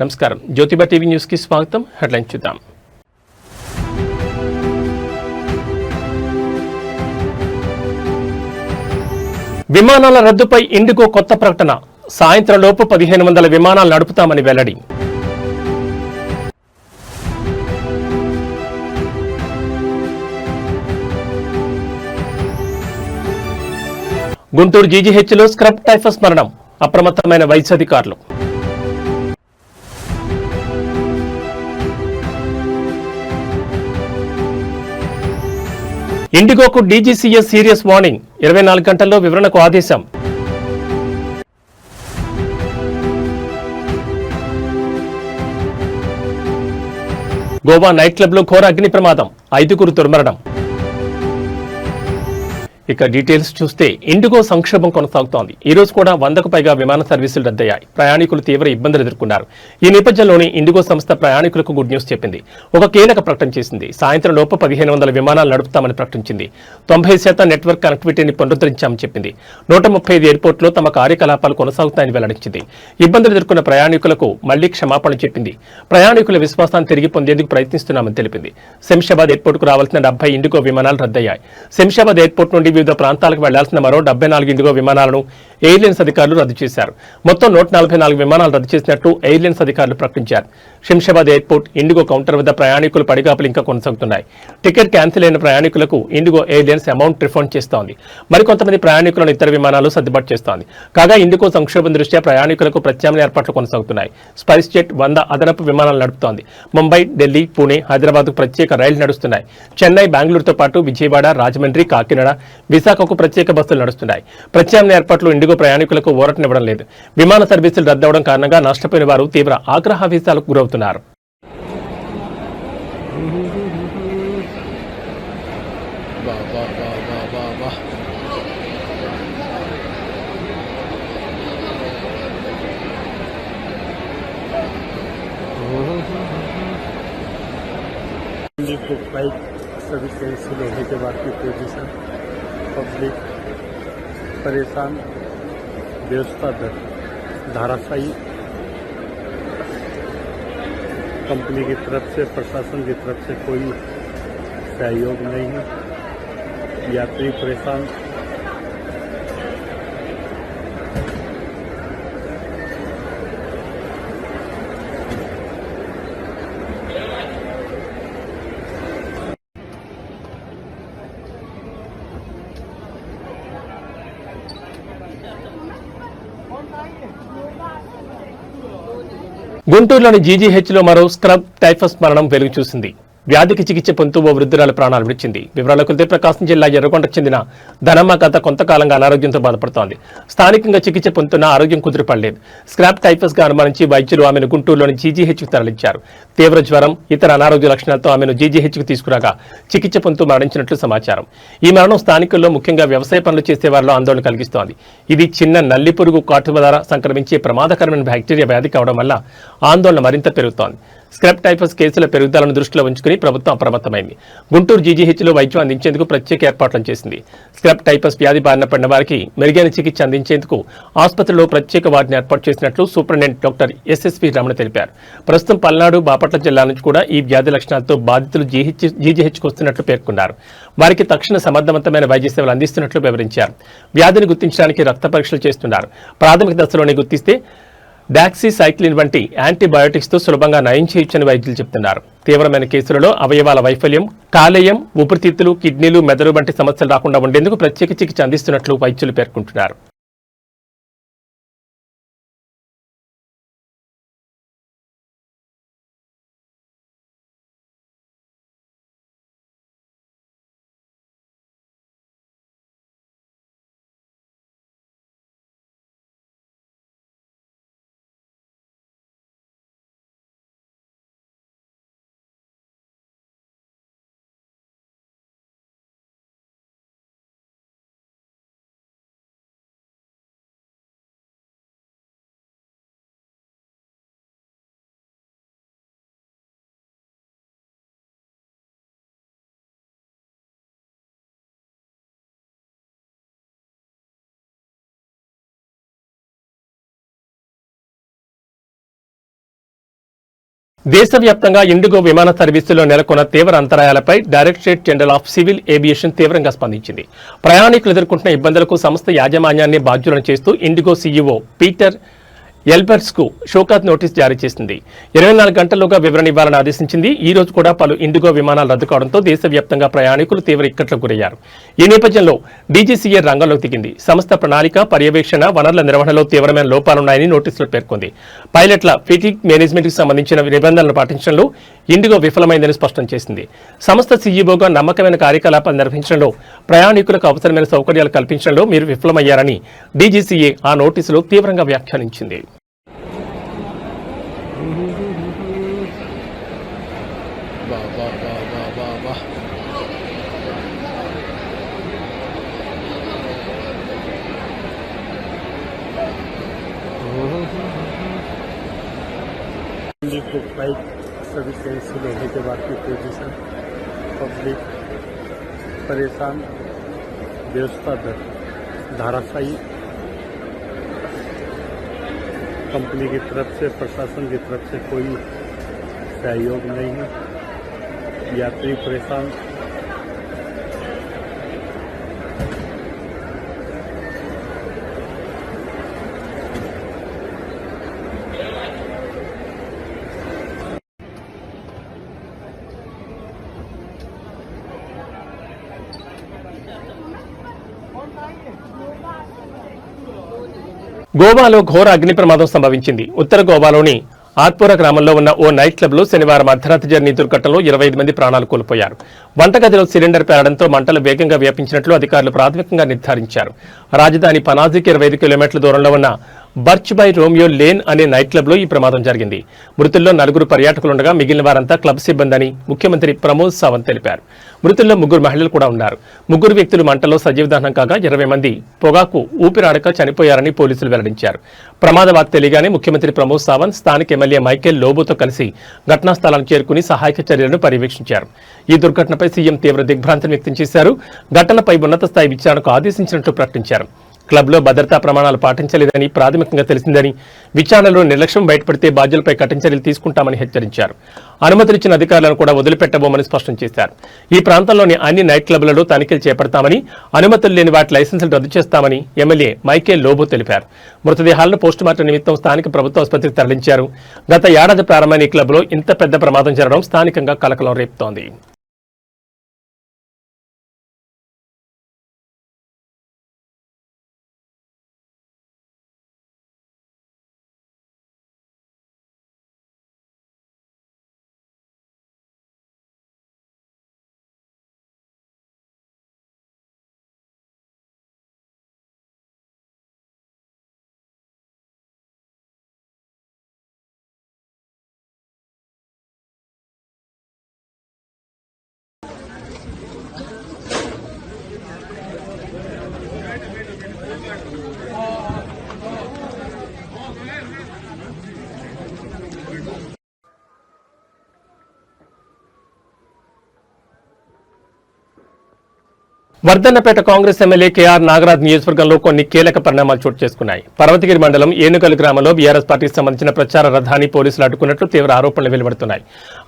నమస్కారం Jyotiba TV news కి స్వాగతం. హెడ్లైన్స్ చూద్దాం. విమానాల రద్దుపై ఇండిగో కొత్త ప్రకటన. సాయంత్రం లోపు 1500 విమానాలు నడుపుతామని వెల్లడి. గుంటూరు జీజీహెచ్లో స్క్రబ్ టైఫస్ మరణం. అప్రమత్తమైన వైద్యాధికారులు. ఇండిగోకు డీజీసీఎస్ సీరియస్ వార్నింగ్. 24 గంటల్లో వివరణకు ఆదేశం. గోవా నైట్ క్లబ్లో ఘోర అగ్ని ప్రమాదం. 5గురు దుర్మరణం. ఇక డీటెయిల్స్ చూస్తే ఇండిగో సంక్షోభం కొనసాగుతోంది. ఈ రోజు కూడా 100కు పైగా విమాన సర్వీసులు రద్దయ్యాయి. ప్రయాణికులు తీవ్ర ఇబ్బందులు ఎదుర్కొన్నారు. ఈ నేపథ్యంలోనే ఇండిగో సంస్థ ప్రయాణికులకు గుడ్ న్యూస్ చెప్పింది. ఒక కీలక ప్రకటన చేసింది. సాయంత్రం లోపు 1500 విమానాలు నడుపుతామని ప్రకటించింది. 90% నెట్వర్క్ కనెక్టివిటీని పునరుద్ధరించామని చెప్పింది. 135 ఎయిర్పోర్టులో తమ కార్యకలాపాలు కొనసాగుతాయని వెల్లడించింది. ఇబ్బందులు ఎదుర్కొన్న ప్రయాణికులకు మళ్లీ క్షమాపణలు చెప్పింది. ప్రయాణికుల విశ్వాసాన్ని తిరిగి పొందేందుకు ప్రయత్నిస్తున్నామని తెలిపింది. శంషాబాద్ ఎయిర్పోర్టుకు రావాల్సిన 70 ఇండిగో విమానాలు రద్దయ్యాయి. శంషాబాద్ ఎయిర్పోర్ట్ నుండి వివిధ ప్రాంతాలకు వెళ్లాల్సిన మరో 74 ఇండిగో విమానాలను ఎయిర్లైన్స్ అధికారులు రద్దు చేశారు. మొత్తం 144 విమానాలు రద్దు చేసినట్టు ఎయిర్లైన్స్ అధికారులు ప్రకటించారు. శంషాబాద్ ఎయిర్పోర్ట్ ఇండిగో కౌంటర్ వద్ద ప్రయాణికుల పడిగాపులు ఇంకా కొనసాగుతున్నాయి. టికెట్ క్యాన్సిల్ అయిన ప్రయాణికులకు ఇండిగో ఎయిర్లైన్స్ అమౌంట్ రిఫండ్ చేస్తోంది. మరికొంతమంది ప్రయాణికులను ఇతర విమానాలు సర్దుబాటు చేస్తోంది. కాగా ఇండిగో సంక్షోభం దృష్ట్యా ప్రయాణికులకు ప్రత్యామ్నాయ ఏర్పాట్లు కొనసాగుతున్నాయి. స్పైస్ జెట్ 100 అదనపు విమానాలు నడుపుతోంది. ముంబై, ఢిల్లీ, పూణే, హైదరాబాద్ ప్రత్యేక రైళ్లు నడుస్తున్నాయి. చెన్నై, బెంగళూరుతో పాటు విజయవాడ, రాజమండ్రి, కాకినాడ, విశాఖకు ప్రత్యేక బస్సులు నడుస్తున్నాయి. ప్రత్యామ్నాయ ఏర్పాట్లు ఇండిగో ప్రయాణికులకు ఊరటనివ్వడం లేదు. విమాన సర్వీసులు రద్దవడం కారణంగా నష్టపోయిన వారు తీవ్ర ఆగ్రహావేశాలకు గురవుతున్నారు. सभी कैंसिल होने के बाद की पोजीशन पब्लिक परेशान, व्यवस्था धाराशायी, कंपनी की तरफ से, प्रशासन की तरफ से कोई सहयोग नहीं है, यात्री परेशान। గుంటూరులోని జీజీహెచ్లో మరో స్క్రబ్ టైఫస్ మరణం వెలుగు చూసింది. వ్యాధికి చికిత్స పొందుతూ ఓ వృద్ధురాలు ప్రాణాలు విడిచింది. వివరాలకు వెళ్తే ప్రకాశం జిల్లా ఎర్రగొండకు చెందిన ధనమ్మ గత కొంతకాలంగా అనారోగ్యంతో బాధపడుతోంది. స్థానికంగా చికిత్స పొందుతున్న ఆరోగ్యం కుదురుపడలేదు. స్క్రాబ్ టైఫస్ గా అనుమానించి వైద్యులు ఆమెను గుంటూరులోని జీజీహెచ్కు తరలించారు. తీవ్ర జ్వరం, ఇతర అనారోగ్య లక్షణాలతో ఆమెను జీజీహెచ్కు తీసుకురాగా చికిత్స పొందుతూ మరణించినట్లు సమాచారం. ఈ మరణం స్థానికుల్లో ముఖ్యంగా వ్యవసాయ పనులు చేసే వారిలో ఆందోళన కలిగిస్తోంది. ఇది చిన్న నల్లి పురుగు కాటు ద్వారా సంక్రమించే ప్రమాదకరమైన బ్యాక్టీరియా వ్యాధి కావడం వల్ల ఆందోళన మరింత పెరుగుతోంది. స్క్రబ్ టైఫస్ కేసుల పెరుగుదలను దృష్టిలో ఉంచుకుని ప్రభుత్వం అప్రమత్తమైంది. గుంటూరు జీజీహెచ్లో వైద్యం అందించేందుకు ప్రత్యేక ఏర్పాట్లను చేసింది. స్క్రబ్ టైఫస్ వ్యాధి బారిన పడిన వారికి మెరుగైన చికిత్స అందించేందుకు ఆసుపత్రిలో ప్రత్యేక వార్డుని ఏర్పాటు చేసినట్లు సూపరింటెండెంట్ డాక్టర్ ఎస్ఎస్వి రమణ తెలిపారు. ప్రస్తుతం పల్నాడు, బాపట్ల జిల్లా నుంచి కూడా ఈ వ్యాధి లక్షణాలతో బాధితులు జీజీహెచ్కు వస్తున్నట్లు పేర్కొన్నారు. వారికి తక్షణ సమర్థవంతమైన వైద్య సేవలు అందిస్తున్నట్లు వివరించారు. వ్యాధిని గుర్తించడానికి రక్త పరీక్షలు చేస్తున్నారు. ప్రాథమిక దశలోనే గుర్తిస్తే డాక్సీసైక్లిన్ వంటి యాంటీబయోటిక్స్ తో సులభంగా నయం చేయొచ్చని వైద్యులు చెబుతున్నారు. తీవ్రమైన కేసులలో అవయవాల వైఫల్యం, కాలేయం, ఊపిరితిత్తులు, కిడ్నీలు, మెదడు వంటి సమస్యలు రాకుండా ఉండేందుకు ప్రత్యేక చికిత్స అందిస్తున్నట్లు వైద్యులు పేర్కొంటున్నారు. దేశవ్యాప్తంగా ఇండిగో విమాన సర్వీసులో నెలకొన్న తీవ్ర అంతరాయాలపై directorate general of civil aviation తీవ్రంగా స్పందించింది. ప్రయాణికులు ఎదుర్కొంటున్న ఇబ్బందులకు సంస్థ యాజమాన్యాన్ని బాధ్యులను చేస్తూ ఇండిగో సీఈఓ పీటర్ ఎల్బర్ట్స్ కు షోకాజ్ నోటీస్ జారీ చేసింది. 24 గంటల్లోగా వివరణ ఇవ్వాలని ఆదేశించింది. ఈ రోజు కూడా పలు ఇండిగో విమానాలు రద్దు కావడంతో దేశవ్యాప్తంగా ప్రయాణికులు తీవ్ర ఇక్కట్లకు గురయ్యారు. ఈ నేపథ్యంలో డీజీసీఏ రంగంలోకి దిగింది. సంస్థ ప్రణాళిక, పర్యవేక్షణ, వనరుల నిర్వహణలో తీవ్రమైన లోపాలున్నాయని నోటీసులో పేర్కొంది. పైలట్ల ఫెటిగ్ మేనేజ్మెంట్ కి సంబంధించిన నిబంధనలను పాటించడంలో ఇండిగో విఫలమైందని స్పష్టం చేసింది. సంస్థ సీఈఓగా నమ్మకమైన కార్యకలాపాలు నిర్వహించడంలో, ప్రయాణికులకు అవసరమైన సౌకర్యాలు కల్పించడంలో మీరు విఫలమయ్యారని డీజీసీఏ ఆ నోటీసులో తీవ్రంగా వ్యాఖ్యానించింది. को फ्लाइट सर्विस कैंसिल होने के बाद की पोजीशन, पब्लिक परेशान, व्यवस्था धाराशायी, कंपनी की तरफ से, प्रशासन की तरफ से कोई सहयोग नहीं है, यात्री परेशान। గోవాలో ఘోర అగ్ని ప్రమాదం సంభవించింది. ఉత్తర గోవాలోని ఆత్పూర గ్రామంలో ఉన్న ఓ నైట్ క్లబ్ లో శనివారం అర్ధరాత్రి జరిగిన దుర్ఘటనలో 25 మంది ప్రాణాలు కోల్పోయారు. వంటగదిలో సిలిండర్ పేలడంతో మంటలు వేగంగా వ్యాపించినట్లు అధికారులు ప్రాథమికంగా నిర్ధారించారు. రాజధాని పనాజీకి 25 కిలోమీటర్ల దూరంలో ఉన్న బర్చ్ బై రోమియో లేన్ అనే నైట్ క్లబ్ లో ఈ ప్రమాదం జరిగింది. మృతుల్లో 4 పర్యాటకులుండగా మిగిలిన వారంతా క్లబ్ సిబ్బందని ముఖ్యమంత్రి ప్రమోద్ సావంత్ తెలిపారు. మృతుల్లో 3 మహిళలు కూడా ఉన్నారు. 3 వ్యక్తులు మంటల్లో సజీవదహనం కాగా 20 మంది పొగాకు ఊపిరాడక చనిపోయారని పోలీసులు వెల్లడించారు. ప్రమాద వార్త తెలియగానే ముఖ్యమంత్రి ప్రమోద్ సావంత్ స్థానిక ఎమ్మెల్యే మైకేల్ లోబోతో కలిసి ఘటనా స్థలానికి చేరుకుని సహాయక చర్యలను పర్యవేక్షించారు. ఈ దుర్ఘటనపై సీఎం తీవ్ర దిగ్భ్రాంతిని వ్యక్తం చేశారు. ఘటనపై ఉన్నత స్థాయి విచారణకు ఆదేశించినట్లు ప్రకటించారు. క్లబ్లో భద్రతా ప్రమాణాలు పాటించలేదని ప్రాథమికంగా తెలిసిందని, విచారణలో నిర్లక్ష్యం బయటపడితే బాధ్యులపై కఠిన చర్యలు తీసుకుంటామని హెచ్చరించారు. అనుమతులిచ్చిన అధికారులను కూడా వదిలిపెట్టబోమని స్పష్టం చేశారు. ఈ ప్రాంతంలోని అన్ని నైట్ క్లబ్లలో తనిఖీలు చేపడతామని, అనుమతులు లేని వాటి లైసెన్సులు రద్దు చేస్తామని ఎమ్మెల్యే మైకేల్ లోబో తెలిపారు. మృతదేహాలను పోస్టుమార్టం నిమిత్తం స్థానిక ప్రభుత్వ ఆసుపత్రికి తరలించారు. గత ఏడాది ప్రారంభమైన ఈ క్లబ్లో ఇంత పెద్ద ప్రమాదం జరగడం స్థానికంగా కలకలం రేపుతోంది. వర్ధన్నపేట కాంగ్రెస్ ఎమ్మెల్యే కేఆర్ నాగరాజ్ నియోజకవర్గంలో కొన్ని కీలక పరిణామాలు చోటు చేసుకున్నాయి. పర్వతగిరి మండలం ఏనుగల్ గ్రామంలో బీఆర్ఎస్ పార్టీకి సంబంధించిన ప్రచార రథాన్ని పోలీసులు అడ్డుకున్నట్లు తీవ్ర ఆరోపణలు వెలువడుతున్నాయి.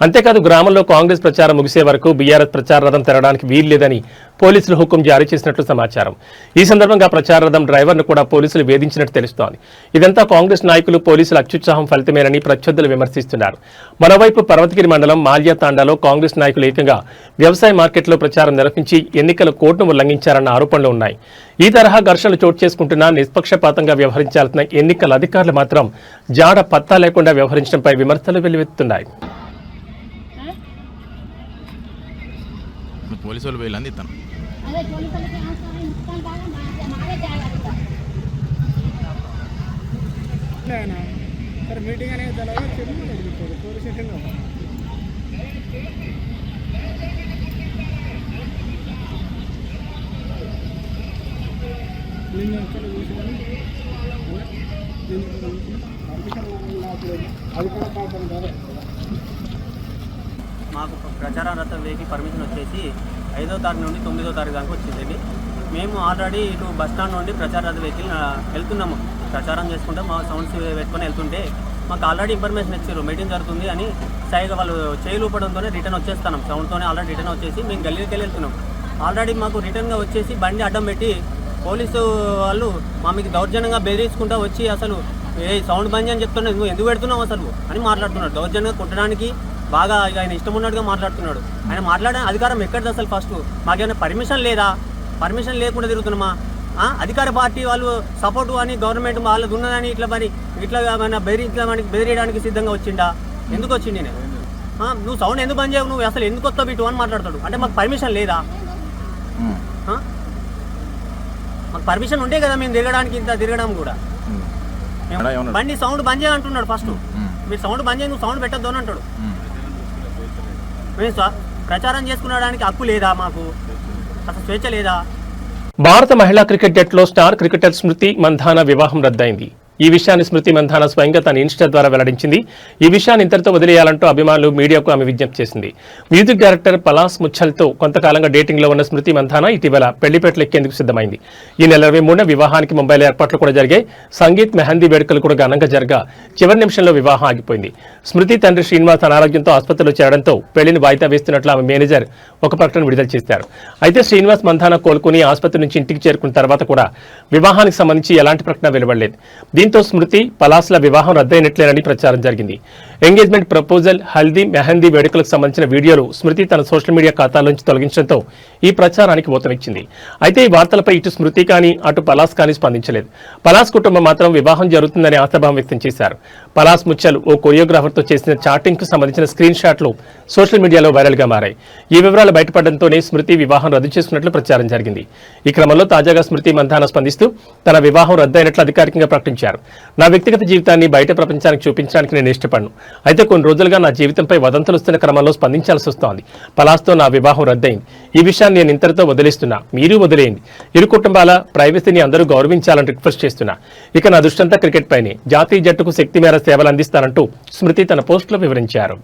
అంతేకాదు గ్రామంలో కాంగ్రెస్ ప్రచారం ముగిసే వరకు బీఆర్ఎస్ ప్రచార రథం తెరవడానికి వీల్లేదని పోలీసులు హుకుం జారీ చేసినట్లు సమాచారం. ఈ సందర్భంగా ప్రచార రథం డ్రైవర్ను కూడా పోలీసులు వేధించినట్టు తెలుస్తోంది. ఇదంతా కాంగ్రెస్ నాయకులు పోలీసుల అత్యుత్సాహం ఫలితమేనని ప్రత్యర్థులు విమర్శిస్తున్నారు. మరోవైపు పర్వతగిరి మండలం మాల్యా తాండాలో కాంగ్రెస్ నాయకులు ఏకంగా వ్యవసాయ మార్కెట్లో ప్రచారం నిర్వహించి ఎన్నికల కోడ్ను ఉల్లంఘించారన్న ఆరోపణలు ఉన్నాయి. ఈ తరహా ఘర్షణలు చోటు చేసుకుంటున్నా నిష్పక్షపాతంగా వ్యవహరించాల్సిన ఎన్నికల అధికారులు మాత్రం జాడ పత్తా లేకుండా వ్యవహరించడంపై విమర్శలు వెల్లువెత్తున్నాయి. మాకు ప్రచార రథం వేకి పర్మిషన్ వచ్చేసి 5వ తారీఖు నుండి 9వ తారీఖు దాకా వచ్చింది. మేము ఆల్రెడీ ఇటు బస్ స్టాండ్ నుండి ప్రచార రథ వెహికల్ వెళ్తున్నాము. ప్రచారం చేసుకుంటే మా సౌండ్స్ పెట్టుకొని వెళ్తుంటే మాకు ఆల్రెడీ ఇన్ఫర్మేషన్ ఇచ్చారు మీటింగ్ జరుగుతుంది అని సైగా వాళ్ళు చేయి ఊపడంతోనే రిటర్న్ వచ్చేస్తున్నాం, సౌండ్తోనే ఆల్రెడీ రిటర్న్ వచ్చేసి మేము గల్లీకి వెళ్తున్నాం. ఆల్రెడీ మాకు రిటర్న్గా వచ్చేసి బండి అడ్డం పెట్టి పోలీసు వాళ్ళు మా మీకు దౌర్జన్యంగా బెదిరించుకుంటూ వచ్చి అసలు ఏ సౌండ్ బంద్ అని చెప్తున్నాడు, నువ్వు ఎందుకు పెడుతున్నావు అసలు అని మాట్లాడుతున్నాడు. దౌర్జన్యంగా కుట్టడానికి బాగా ఆయన ఇష్టం ఉన్నట్టుగా మాట్లాడుతున్నాడు. ఆయన మాట్లాడే అధికారం ఎక్కడిది అసలు? ఫస్ట్ మాకేమైనా పర్మిషన్ లేదా? పర్మిషన్ లేకుండా తిరుగుతున్నామా? అధికార పార్టీ వాళ్ళు సపోర్టు అని గవర్నమెంట్ వాళ్ళది ఉన్నదని ఇట్లా బెదిరియడానికి సిద్ధంగా వచ్చిండా? ఎందుకు వచ్చింది? నేను నువ్వు సౌండ్ ఎందుకు బంద్ చేయవు, నువ్వు అసలు ఎందుకు వస్తావు ఇటు అని మాట్లాడతాడు. అంటే మాకు పర్మిషన్ లేదా? మాకు పర్మిషన్ ఉంటే కదా మేము తిరగడానికి, ఇంత తిరగడం కూడా. బండి సౌండ్ బంద్ చేయ అంటున్నాడు. ఫస్ట్ మీరు సౌండ్ బంద్ చేయి, నువ్వు సౌండ్ పెట్టద్దు అని అంటాడు. మేము ప్రచారం చేసుకునడానికి హక్కు లేదా? మాకు అసలు స్వేచ్ఛ లేదా? భారత మహిళా క్రికెట్ జట్టులో స్టార్ క్రికెటర్ స్మృతి మంధాన వివాహం రద్దయింది. ఈ విషయాన్ని స్మృతి మంధాన స్వయంగా తన ఇన్స్టా ద్వారా వెల్లడించింది. ఈ విషయాన్ని ఇంతటితో వదిలేయాలంటూ అభిమానులు మీడియాకు ఆమె విజ్ఞప్తి చేసింది. మ్యూజిక్ డైరెక్టర్ పలాస్ ముచ్చల్తో కొంతకాలంగా డేటింగ్ లో ఉన్న స్మృతి మంధాన ఇటీవల పెళ్లిపేటలు ఎక్కేందుకు సిద్ధమైంది. ఈ నెల 23న వివాహానికి ముంబైలో ఏర్పాట్లు కూడా జరిగాయి. సంగీత్ మెహందీ వేడుకలు కూడా ఘనంగా జరగా చివరి నిమిషంలో వివాహం ఆగిపోయింది. స్మృతి తండ్రి శ్రీనివాస్ అనారోగ్యంతో ఆసుపత్రిలో చేరడంతో పెళ్లిని వాయిదా వేస్తున్నట్లు ఆమె మేనేజర్ ఒక ప్రకటన విడుదల చేశారు. అయితే శ్రీనివాస్ మంధాన కోలుకుని ఆసుపత్రి నుంచి ఇంటికి చేరుకున్న తర్వాత కూడా వివాహానికి సంబంధించి ఎలాంటి ప్రకటన వెలువడలేదు. దీంతో స్మృతి పలాస్ల వివాహం రద్దయినట్లేనని ప్రచారం జరిగింది. ఎంగేజ్మెంట్ ప్రపోజల్, హల్దీ, మెహందీ వేడుకలకు సంబంధించిన వీడియోలు స్మృతి తన సోషల్ మీడియా ఖాతాలోంచి తొలగించడంతో ఈ ప్రచారానికి ఊతమిచ్చింది. అయితే ఈ వార్తలపై ఇటు స్మృతి కానీ అటు పలాస్ కానీ స్పందించలేదు. పలాస్ కుటుంబం మాత్రం వివాహం జరుగుతుందని ఆశాభావం వ్యక్తం చేశారు. పలాస్ ముచ్చల్ ఓ కొరియోగ్రాఫర్తో చేసిన చాటింగ్ కు సంబంధించిన స్క్రీన్ షాట్లు సోషల్ మీడియాలో వైరల్ గా మారాయి. ఈ వివరాలు బయటపడడంతోనే స్మృతి వివాహం రద్దు చేసుకున్నట్లు ప్రచారం జరిగింది. ఈ క్రమంలో తాజాగా స్మృతి మంధాన స్పందిస్తూ తన వివాహం రద్దయినట్లు అధికారికంగా ప్రకటించారు. నా వ్యక్తిగత జీవితాన్ని బయట ప్రపంచానికి చూపించడానికి నేను ఇష్టపడను. అయితే కొన్ని రోజులుగా నా జీవితంపై వదంతులు వస్తున్న క్రమంలో స్పందించాల్సి వస్తోంది. పలాస్తో నా వివాహం రద్దయింది. ఈ విషయాన్ని నేను ఇంతటితో వదిలేస్తున్నా, మీరు వదిలేయండి. ఇరు కుటుంబాల ప్రైవసీని అందరూ గౌరవించాలని రిక్వెస్ట్ చేస్తున్నా. ఇక నా దృష్టంతా క్రికెట్ పైనే. జాతీయ జట్టుకు శక్తి మేర సేవలు అందిస్తానంటూ స్మృతి తన పోస్టులో వివరించారు.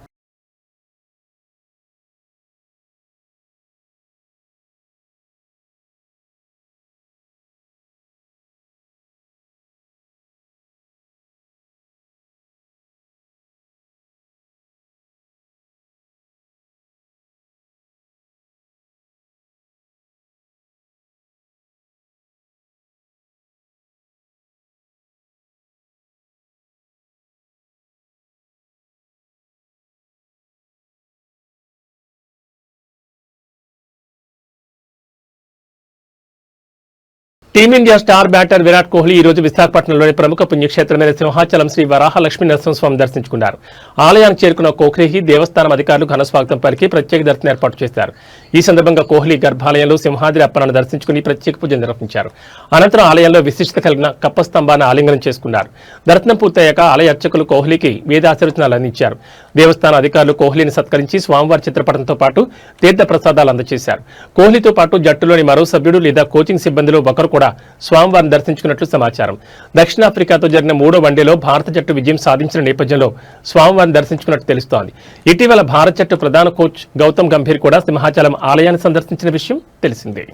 Team India star batter Virat Kohli ఈ రోజు విశాఖపట్నంలోని ప్రముఖ పుణ్యక్షేత్రమైన సింహాచలం శ్రీ వరాహ లక్ష్మీ నరసింహస్వామి దర్శించుకున్నారు. ఆలయానికి చేరుకున్న కోహ్లీకి దేవస్థానం అధికారులు ఘన స్వాగతం పలికి ప్రత్యేక దర్శనం ఏర్పాటు చేశారు. ఈ సందర్భంగా కోహ్లీ గర్భాలయంలో సింహాద్రి అప్పన్నను దర్శించుకుని ప్రత్యేక పూజలు నిర్వహించారు. అనంతరం ఆలయంలో విశిష్టత కలిగిన కప్పస్తంభాన్ని ఆలింగనం చేసుకున్నారు. దర్శనం పూర్తయ్యాక ఆలయ అర్చకులు కోహ్లీకి వేదాశీర్వచనాలు అందించారు. దేవస్థాన అధికారులు కోహ్లీని సత్కరించి స్వామివారి చిత్రపటంతో పాటు తీర్థ ప్రసాదాలు అందజేశారు. కోహ్లీతో పాటు జట్టులోని మరో సభ్యుడు లేదా కోచింగ్ సిబ్బందిలో ఒకరు కూడా స్వామివారిని దర్శించుకున్నట్లు సమాచారం. దక్షిణాఫ్రికాతో జరిగిన 3వ వన్డేలో భారత జట్టు విజయం సాధించిన నేపథ్యంలో స్వామివారిని దర్శించుకున్నట్టు తెలుస్తోంది. ఇటీవల భారత జట్టు ప్రధాన కోచ్ గౌతమ్ గంభీర్ కూడా సింహాచలం ఆలయాన్ని సందర్శించిన విషయం తెలిసిందే.